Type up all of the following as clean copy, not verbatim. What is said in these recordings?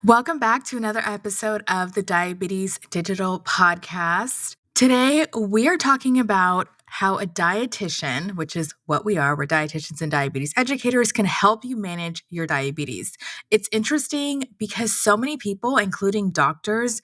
Welcome back to another episode of the Diabetes Digital Podcast. Today, we are talking about how a dietitian, which is what we are, we're dietitians and diabetes educators, can help you manage your diabetes. It's interesting because so many people, including doctors,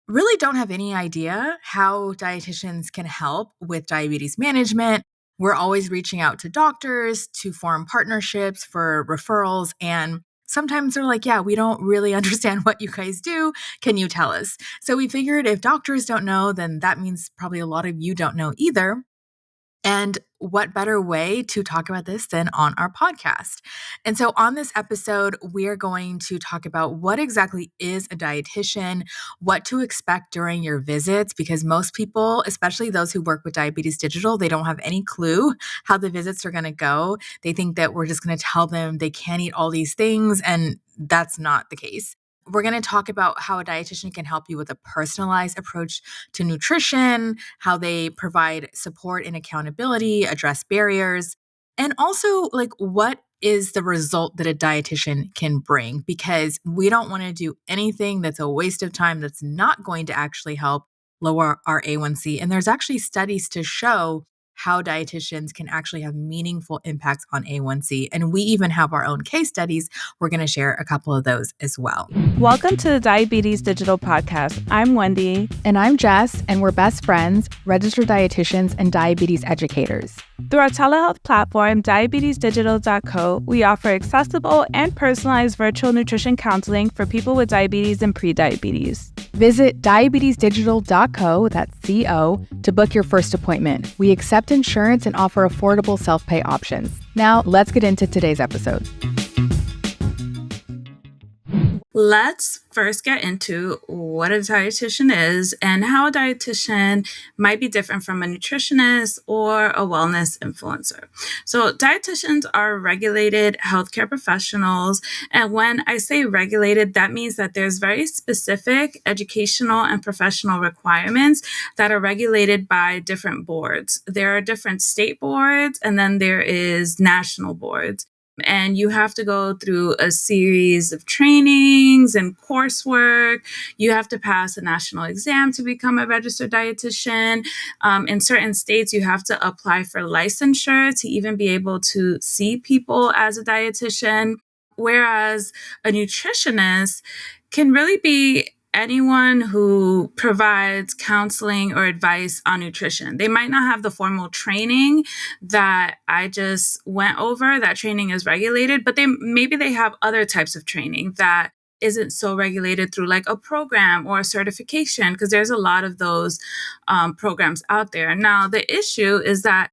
really don't have any idea how dietitians can help with diabetes management. We're always reaching out to doctors to form partnerships for referrals. And sometimes they're like, yeah, we don't really understand what you guys do. Can you tell us? So we figured if doctors don't know, then that means probably a lot of you don't know either. And what better way to talk about this than on our podcast? And so, on this episode, we are going to talk about what exactly is a dietitian, what to expect during your visits, because most people, especially those who work with Diabetes Digital, they don't have any clue how the visits are going to go. They think that we're just going to tell them they can't eat all these things, and that's not the case. We're going to talk about how a dietitian can help you with a personalized approach to nutrition, how they provide support and accountability, address barriers, and also like what is the result that a dietitian can bring, because we don't want to do anything that's a waste of time that's not going to actually help lower our A1C. And there's actually studies to show how dietitians can actually have meaningful impacts on A1C. And we even have our own case studies. We're going to share a couple of those as well. Welcome to the Diabetes Digital Podcast. I'm Wendy. And I'm Jess, and we're best friends, registered dietitians, and diabetes educators. Through our telehealth platform, diabetesdigital.co, we offer accessible and personalized virtual nutrition counseling for people with diabetes and prediabetes. Visit diabetesdigital.co, that's C-O, to book your first appointment. We accept insurance and offer affordable self-pay options. Now, let's get into today's episode. Let's first get into what a dietitian is and how a dietitian might be different from a nutritionist or a wellness influencer. So dietitians are regulated healthcare professionals. And when I say regulated, that means that there's very specific educational and professional requirements that are regulated by different boards. There are different state boards, and then there is national boards. And you have to go through a series of trainings and coursework. You have to pass a national exam to become a registered dietitian. In certain states, you have to apply for licensure to even be able to see people as a dietitian. Whereas a nutritionist can really be anyone who provides counseling or advice on nutrition. They might not have the formal training that I just went over. That training is regulated, but maybe they have other types of training that isn't so regulated through like a program or a certification, because there's a lot of those programs out there. Now, the issue is that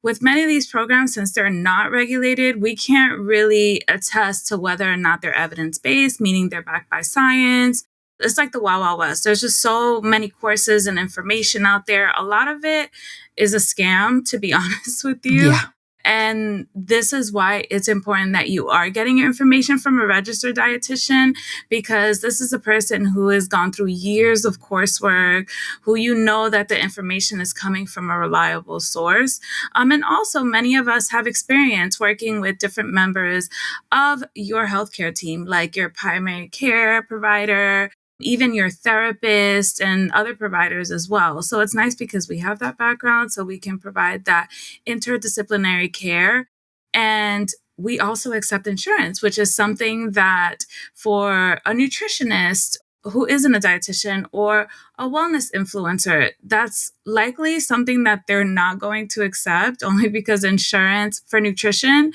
with many of these programs, since they're not regulated, we can't really attest to whether or not they're evidence-based, meaning they're backed by science. It's like the Wild Wild West. There's just so many courses and information out there. A lot of it is a scam, to be honest with you. Yeah. And this is why it's important that you are getting your information from a registered dietitian, because this is a person who has gone through years of coursework, who you know that the information is coming from a reliable source. And also many of us have experience working with different members of your healthcare team, like your primary care provider, even your therapist and other providers as well. So it's nice because we have that background, so we can provide that interdisciplinary care. And we also accept insurance, which is something that for a nutritionist who isn't a dietitian or a wellness influencer, that's likely something that they're not going to accept, only because insurance for nutrition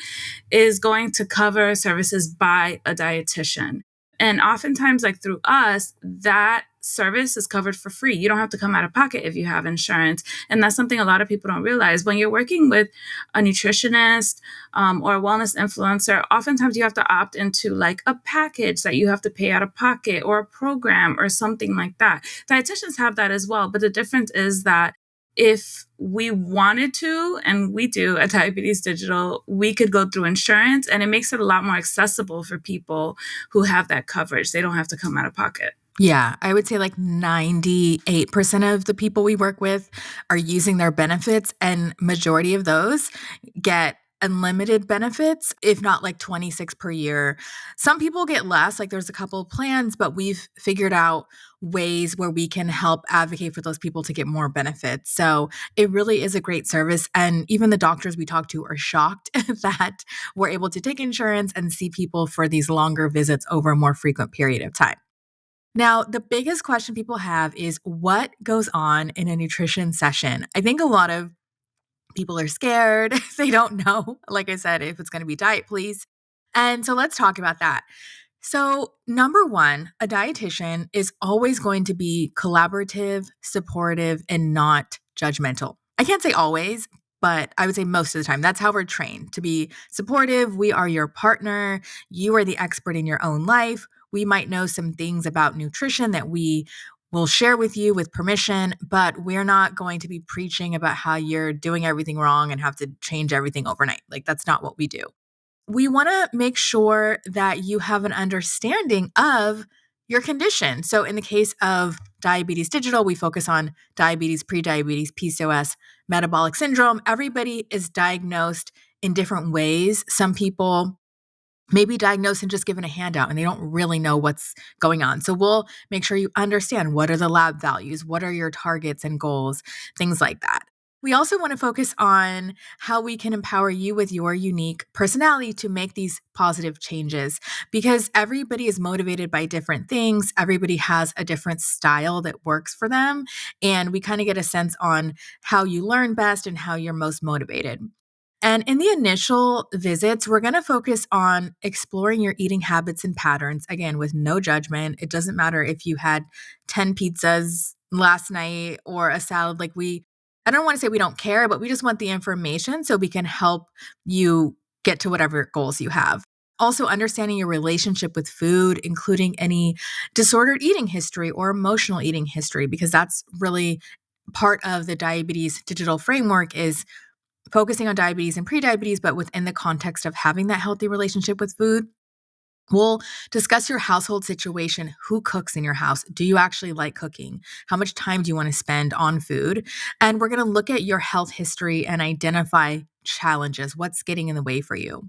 is going to cover services by a dietitian. And oftentimes, like through us, that service is covered for free. You don't have to come out of pocket if you have insurance. And that's something a lot of people don't realize. When you're working with a nutritionist or a wellness influencer, oftentimes you have to opt into like a package that you have to pay out of pocket, or a program or something like that. Dietitians have that as well. But the difference is that if we wanted to, and we do at Diabetes Digital, we could go through insurance, and it makes it a lot more accessible for people who have that coverage. They don't have to come out of pocket. Yeah, I would say like 98% of the people we work with are using their benefits, and majority of those get unlimited benefits, if not like 26 per year. Some people get less, like there's a couple of plans, but we've figured out ways where we can help advocate for those people to get more benefits. So it really is a great service. And even the doctors we talk to are shocked that we're able to take insurance and see people for these longer visits over a more frequent period of time. Now, the biggest question people have is what goes on in a nutrition session? I think a lot of people are scared. They don't know, like I said, if it's going to be diet, please. And so let's talk about that. So, number one, a dietitian is always going to be collaborative, supportive, and not judgmental. I can't say always, but I would say most of the time. That's how we're trained to be supportive. We are your partner. You are the expert in your own life. We might know some things about nutrition that we will share with you with permission, but we're not going to be preaching about how you're doing everything wrong and have to change everything overnight. Like, that's not what we do. We want to make sure that you have an understanding of your condition. So, in the case of diabetes digital, we focus on diabetes, prediabetes, PCOS, metabolic syndrome. Everybody is diagnosed in different ways. Some people may be diagnosed and just given a handout and they don't really know what's going on. So, we'll make sure you understand what are the lab values, what are your targets and goals, things like that. We also want to focus on how we can empower you with your unique personality to make these positive changes because everybody is motivated by different things. Everybody has a different style that works for them. And we kind of get a sense on how you learn best and how you're most motivated. And in the initial visits, we're going to focus on exploring your eating habits and patterns, again, with no judgment. It doesn't matter if you had 10 pizzas last night or a salad. I don't want to say we don't care, but we just want the information so we can help you get to whatever goals you have. Also, understanding your relationship with food, including any disordered eating history or emotional eating history, because that's really part of the diabetes digital framework is focusing on diabetes and prediabetes, but within the context of having that healthy relationship with food. We'll discuss your household situation. Who cooks in your house? Do you actually like cooking? How much time do you want to spend on food? And we're going to look at your health history and identify challenges. What's getting in the way for you?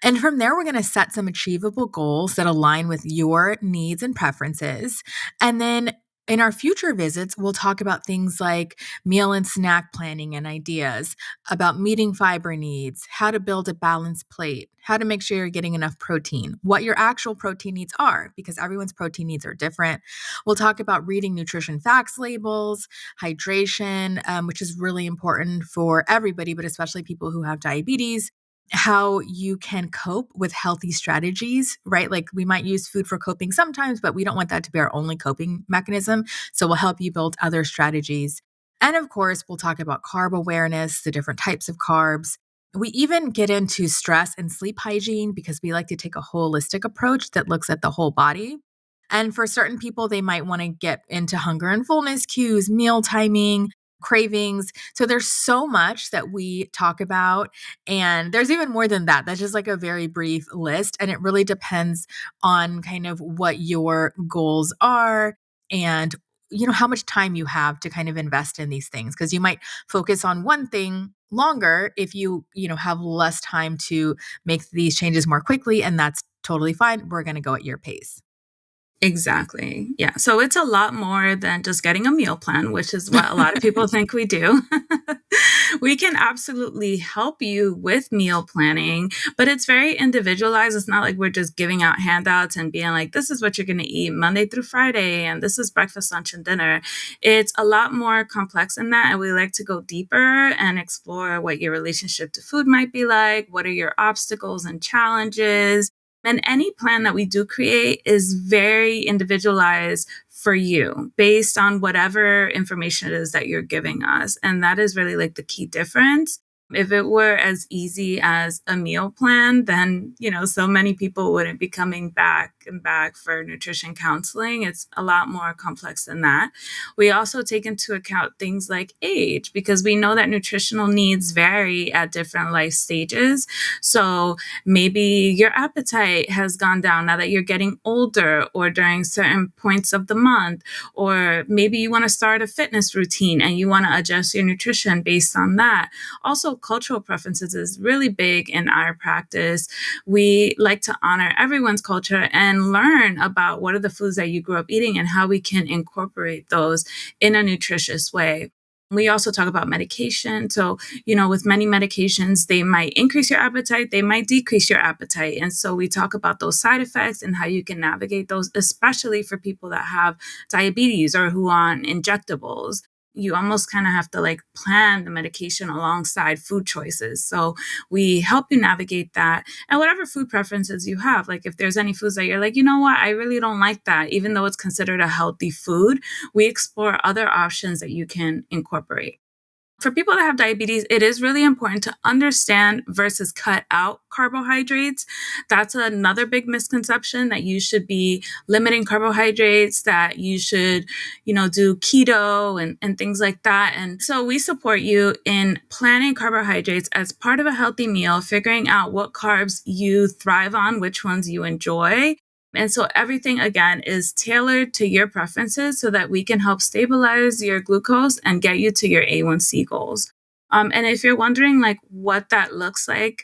And from there, we're going to set some achievable goals that align with your needs and preferences. And then in our future visits, we'll talk about things like meal and snack planning and ideas, about meeting fiber needs, how to build a balanced plate, how to make sure you're getting enough protein, what your actual protein needs are, because everyone's protein needs are different. We'll talk about reading nutrition facts labels, hydration, which is really important for everybody, but especially people who have diabetes, how you can cope with healthy strategies, right? Like we might use food for coping sometimes, but we don't want that to be our only coping mechanism. So we'll help you build other strategies. And of course, we'll talk about carb awareness, the different types of carbs. We even get into stress and sleep hygiene because we like to take a holistic approach that looks at the whole body. And for certain people, they might want to get into hunger and fullness cues, meal timing, cravings. So there's so much that we talk about. And there's even more than that. That's just like a very brief list. And it really depends on kind of what your goals are and how much time you have to kind of invest in these things. Because you might focus on one thing longer if you have less time to make these changes more quickly. And that's totally fine. We're going to go at your pace. Exactly. Yeah. So it's a lot more than just getting a meal plan, which is what a lot of people think we do. We can absolutely help you with meal planning, but it's very individualized. It's not like we're just giving out handouts and being like, this is what you're going to eat Monday through Friday, and this is breakfast, lunch, and dinner. It's a lot more complex than that. And we like to go deeper and explore what your relationship to food might be like. What are your obstacles and challenges? And any plan that we do create is very individualized for you based on whatever information it is that you're giving us. And that is really like the key difference. If it were as easy as a meal plan, then, so many people wouldn't be coming back and back for nutrition counseling. It's a lot more complex than that. We also take into account things like age, because we know that nutritional needs vary at different life stages. So maybe your appetite has gone down now that you're getting older or during certain points of the month, or maybe you want to start a fitness routine and you want to adjust your nutrition based on that. Also, cultural preferences is really big in our practice. We like to honor everyone's culture and learn about what are the foods that you grew up eating and how we can incorporate those in a nutritious way. We also talk about medication. So, with many medications, they might increase your appetite, they might decrease your appetite. And so we talk about those side effects and how you can navigate those, especially for people that have diabetes or who are on injectables. You almost kind of have to plan the medication alongside food choices. So we help you navigate that. And whatever food preferences you have, like if there's any foods that you're like, you know what, I really don't like that, even though it's considered a healthy food, we explore other options that you can incorporate. For people that have diabetes, it is really important to understand versus cut out carbohydrates. That's another big misconception, that you should be limiting carbohydrates, that you should, do keto and things like that. And so we support you in planning carbohydrates as part of a healthy meal, figuring out what carbs you thrive on, which ones you enjoy. And so everything, again, is tailored to your preferences so that we can help stabilize your glucose and get you to your A1C goals. And if you're wondering what that looks like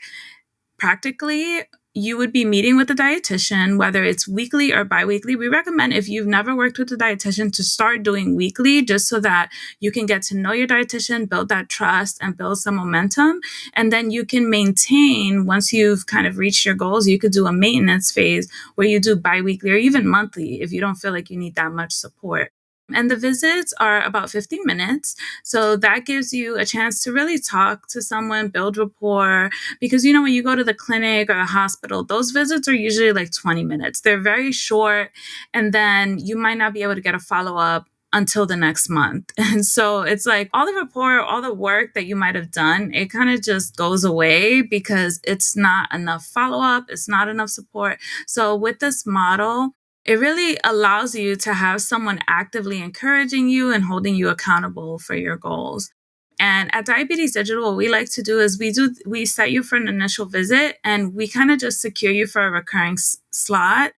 practically, you would be meeting with a dietitian, whether it's weekly or biweekly. We recommend, if you've never worked with a dietitian, to start doing weekly, just so that you can get to know your dietitian, build that trust, and build some momentum. And then you can maintain, once you've kind of reached your goals, you could do a maintenance phase where you do biweekly or even monthly if you don't feel like you need that much support. And the visits are about 15 minutes. So that gives you a chance to really talk to someone, build rapport. Because, when you go to the clinic or the hospital, those visits are usually 20 minutes. They're very short. And then you might not be able to get a follow-up until the next month. And so it's all the rapport, all the work that you might have done, it kind of just goes away because it's not enough follow-up. It's not enough support. So with this model, it really allows you to have someone actively encouraging you and holding you accountable for your goals. And at Diabetes Digital, what we like to do is we set you for an initial visit, and we kind of just secure you for a recurring slot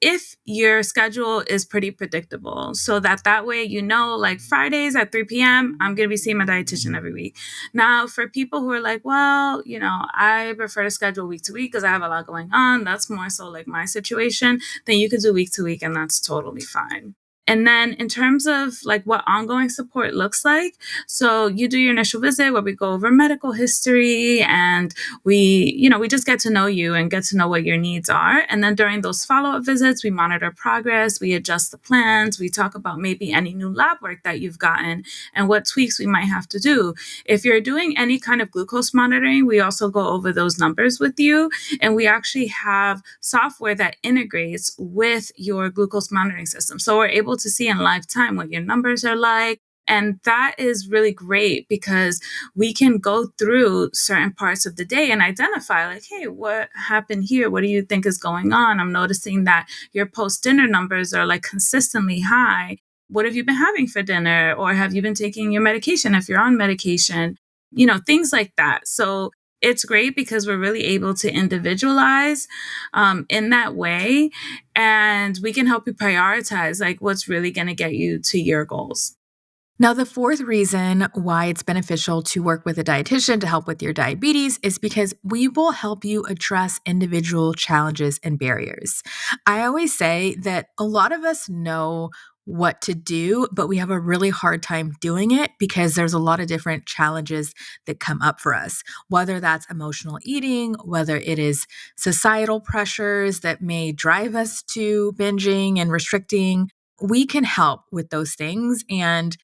if your schedule is pretty predictable, so that way, Fridays at 3 p.m., I'm going to be seeing my dietitian every week. Now, for people who are like, well, I prefer to schedule week to week because I have a lot going on, that's more so my situation, then you could do week to week, and that's totally fine. And then in terms of what ongoing support looks like, so you do your initial visit where we go over medical history, and we just get to know you and get to know what your needs are. And then during those follow-up visits, we monitor progress, we adjust the plans, we talk about maybe any new lab work that you've gotten and what tweaks we might have to do. If you're doing any kind of glucose monitoring, we also go over those numbers with you. And we actually have software that integrates with your glucose monitoring system. So we're able to see in live time what your numbers are like. And that is really great because we can go through certain parts of the day and identify hey, what happened here? What do you think is going on? I'm noticing that your post-dinner numbers are consistently high. What have you been having for dinner? Or have you been taking your medication if you're on medication? Things like that. So it's great because we're really able to individualize in that way. And we can help you prioritize what's really going to get you to your goals. Now, the fourth reason why it's beneficial to work with a dietitian to help with your diabetes is because we will help you address individual challenges and barriers. I always say that a lot of us know what to do, but we have a really hard time doing it because there's a lot of different challenges that come up for us, whether that's emotional eating, whether it is societal pressures that may drive us to binging and restricting. We can help with those things. And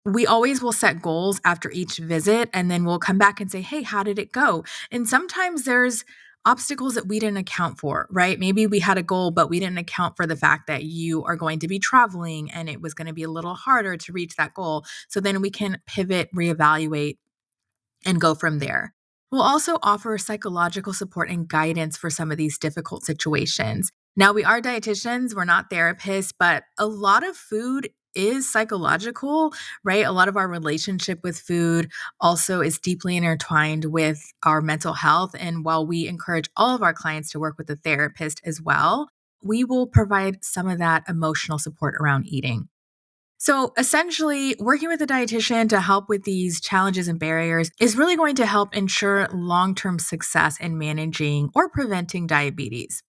we always will set goals after each visit, and then we'll come back and say, hey, how did it go? And sometimes there's obstacles that we didn't account for, right? Maybe we had a goal, but we didn't account for the fact that you are going to be traveling and it was going to be a little harder to reach that goal. So then we can pivot, reevaluate, and go from there. We'll also offer psychological support and guidance for some of these difficult situations. Now, we are dietitians, we're not therapists, but a lot of food is psychological, right? A lot of our relationship with food also is deeply intertwined with our mental health. And while we encourage all of our clients to work with a therapist as well, we will provide some of that emotional support around eating. So essentially, working with a dietitian to help with these challenges and barriers is really going to help ensure long-term success in managing or preventing diabetes.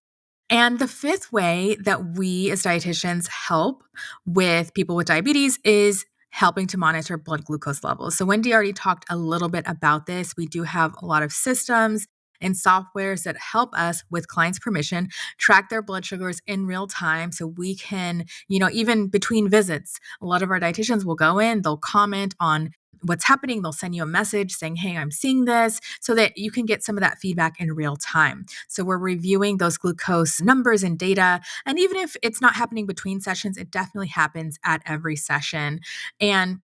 And the fifth way that we as dietitians help with people with diabetes is helping to monitor blood glucose levels. So, Wendy already talked a little bit about this. We do have a lot of systems and softwares that help us, with clients' permission, track their blood sugars in real time so we can, even between visits, a lot of our dietitians will go in, they'll comment on what's happening. They'll send you a message saying, hey, I'm seeing this, so that you can get some of that feedback in real time. So we're reviewing those glucose numbers and data. And even if it's not happening between sessions, it definitely happens at every session. And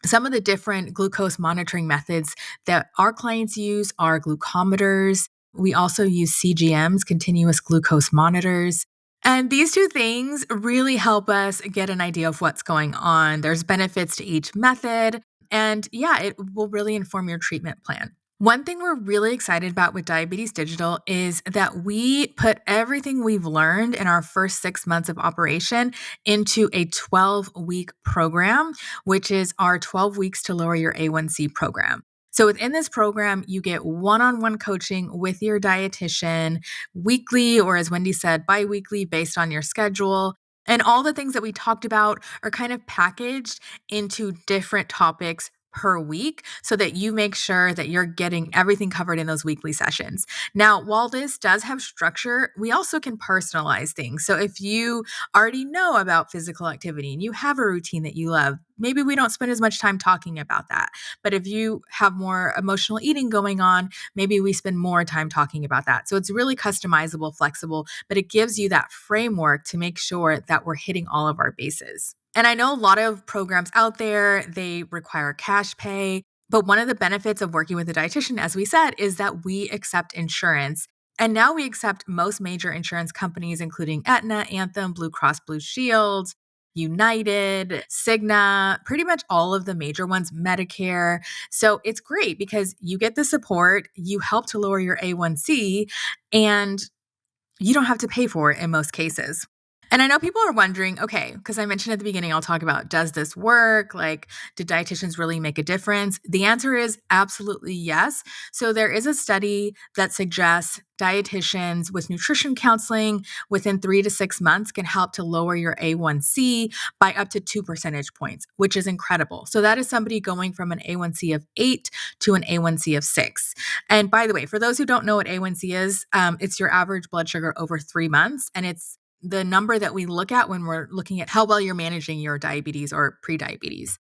some of the different glucose monitoring methods that our clients use are glucometers. We also use CGMs, continuous glucose monitors. And these two things really help us get an idea of what's going on. There's benefits to each method. And yeah, it will really inform your treatment plan. One thing we're really excited about with Diabetes Digital is that we put everything we've learned in our first 6 months of operation into a 12-week program, which is our 12 weeks to lower your A1C program. So within this program, you get one-on-one coaching with your dietitian weekly, or as Wendy said, biweekly based on your schedule. And all the things that we talked about are kind of packaged into different topics per week so that you make sure that you're getting everything covered in those weekly sessions. Now, while this does have structure, we also can personalize things. So if you already know about physical activity and you have a routine that you love, maybe we don't spend as much time talking about that. But if you have more emotional eating going on, maybe we spend more time talking about that. So it's really customizable, flexible, but it gives you that framework to make sure that we're hitting all of our bases. And I know a lot of programs out there, they require cash pay. But one of the benefits of working with a dietitian, as we said, is that we accept insurance. And now we accept most major insurance companies, including Aetna, Anthem, Blue Cross Blue Shield, United, Cigna, pretty much all of the major ones, Medicare. So it's great because you get the support, you help to lower your A1C, and you don't have to pay for it in most cases. And I know people are wondering, okay, because I mentioned at the beginning, I'll talk about, does this work? Like, did dietitians really make a difference? The answer is absolutely yes. So there is a study that suggests dietitians with nutrition counseling within 3 to 6 months can help to lower your A1C by up to 2 percentage points, which is incredible. So that is somebody going from an A1C of 8 to an A1C of 6. And by the way, for those who don't know what A1C is, it's your average blood sugar over 3 months. And it's the number that we look at when we're looking at how well you're managing your diabetes or prediabetes.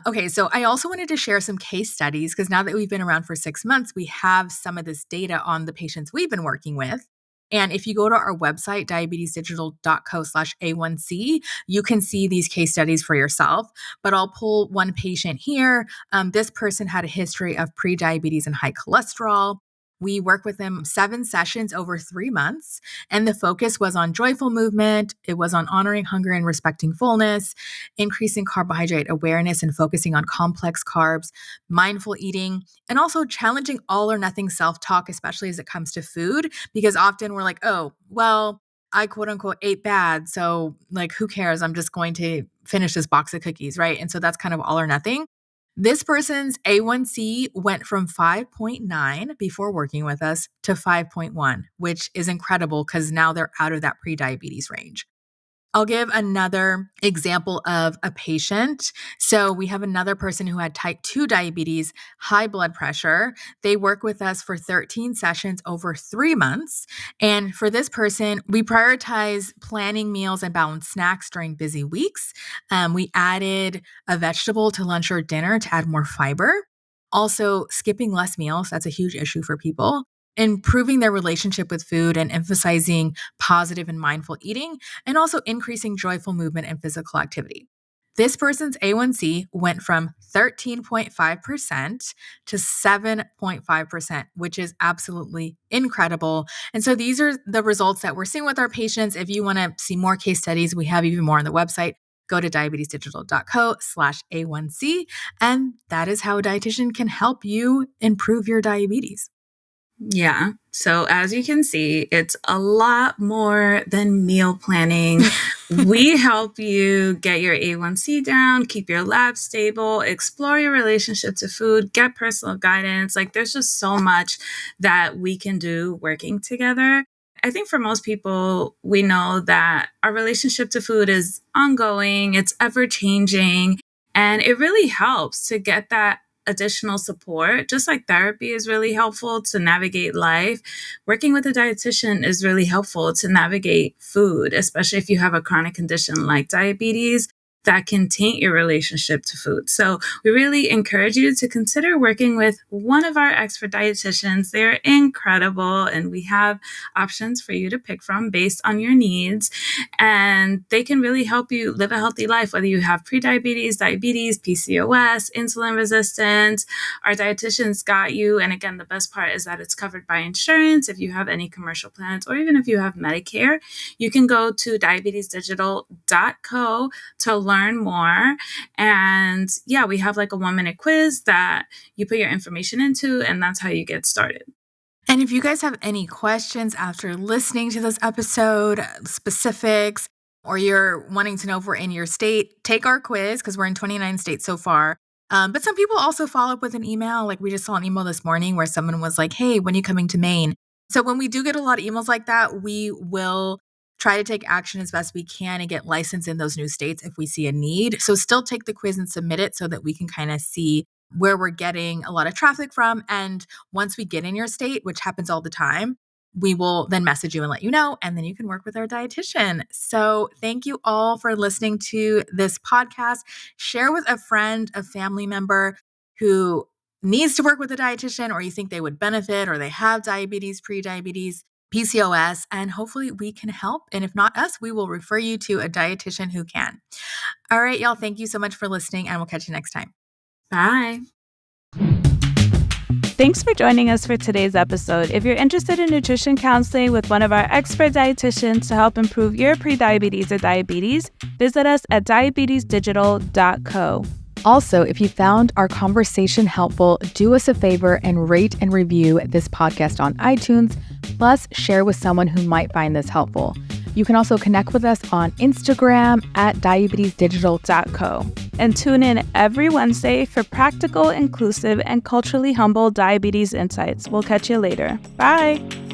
Okay, so I also wanted to share some case studies because now that we've been around for 6 months, we have some of this data on the patients we've been working with. And if you go to our website, diabetesdigital.co/A1C, you can see these case studies for yourself. But I'll pull one patient here. This person had a history of prediabetes and high cholesterol. We worked with them 7 sessions over 3 months, and the focus was on joyful movement. It was on honoring hunger and respecting fullness, increasing carbohydrate awareness and focusing on complex carbs, mindful eating, and also challenging all or nothing self-talk, especially as it comes to food, because often we're like, oh, well, I quote unquote ate bad. So like, who cares? I'm just going to finish this box of cookies, right? And so that's kind of all or nothing. This person's A1C went from 5.9 before working with us to 5.1, which is incredible because now they're out of that prediabetes range. I'll give another example of a patient. So we have another person who had type 2 diabetes, high blood pressure. They work with us for 13 sessions over 3 months. And for this person, we prioritize planning meals and balanced snacks during busy weeks. We added a vegetable to lunch or dinner to add more fiber. Also, skipping less meals, that's a huge issue for people. Improving their relationship with food and emphasizing positive and mindful eating, and also increasing joyful movement and physical activity. This person's A1C went from 13.5% to 7.5%, which is absolutely incredible. And so these are the results that we're seeing with our patients. If you want to see more case studies, we have even more on the website. Go to diabetesdigital.co/A1C. And that is how a dietitian can help you improve your diabetes. Yeah. So as you can see, it's a lot more than meal planning. We help you get your A1C down, keep your lab stable, explore your relationship to food, get personal guidance. Like there's just so much that we can do working together. I think for most people, we know that our relationship to food is ongoing, it's ever changing, and it really helps to get that additional support. Just like therapy is really helpful to navigate life, working with a dietitian is really helpful to navigate food, especially if you have a chronic condition like diabetes that can taint your relationship to food. So we really encourage you to consider working with one of our expert dietitians. They're incredible, and we have options for you to pick from based on your needs. And they can really help you live a healthy life, whether you have prediabetes, diabetes, PCOS, insulin resistance. Our dietitians got you. And again, the best part is that it's covered by insurance. If you have any commercial plans, or even if you have Medicare, you can go to diabetesdigital.co to learn more. And yeah, we have like a 1-minute quiz that you put your information into, and that's how you get started. And if you guys have any questions after listening to this episode, specifics, or you're wanting to know if we're in your state, take our quiz because we're in 29 states so far. But some people also follow up with an email. Like we just saw an email this morning where someone was like, hey, when are you coming to Maine? So when we do get a lot of emails like that, we will try to take action as best we can and get licensed in those new states if we see a need. So still take the quiz and submit it so that we can kind of see where we're getting a lot of traffic from. And once we get in your state, which happens all the time, we will then message you and let you know, and then you can work with our dietitian. So thank you all for listening to this podcast. Share with a friend, a family member who needs to work with a dietitian, or you think they would benefit, or they have diabetes, prediabetes, PCOS, and hopefully we can help. And if not us, we will refer you to a dietitian who can. All right, y'all, thank you so much for listening, and we'll catch you next time. Bye. Thanks for joining us for today's episode. If you're interested in nutrition counseling with one of our expert dietitians to help improve your prediabetes or diabetes, visit us at diabetesdigital.co. Also, if you found our conversation helpful, do us a favor and rate and review this podcast on iTunes, plus share with someone who might find this helpful. You can also connect with us on Instagram at diabetesdigital.co. And tune in every Wednesday for practical, inclusive, and culturally humble diabetes insights. We'll catch you later. Bye.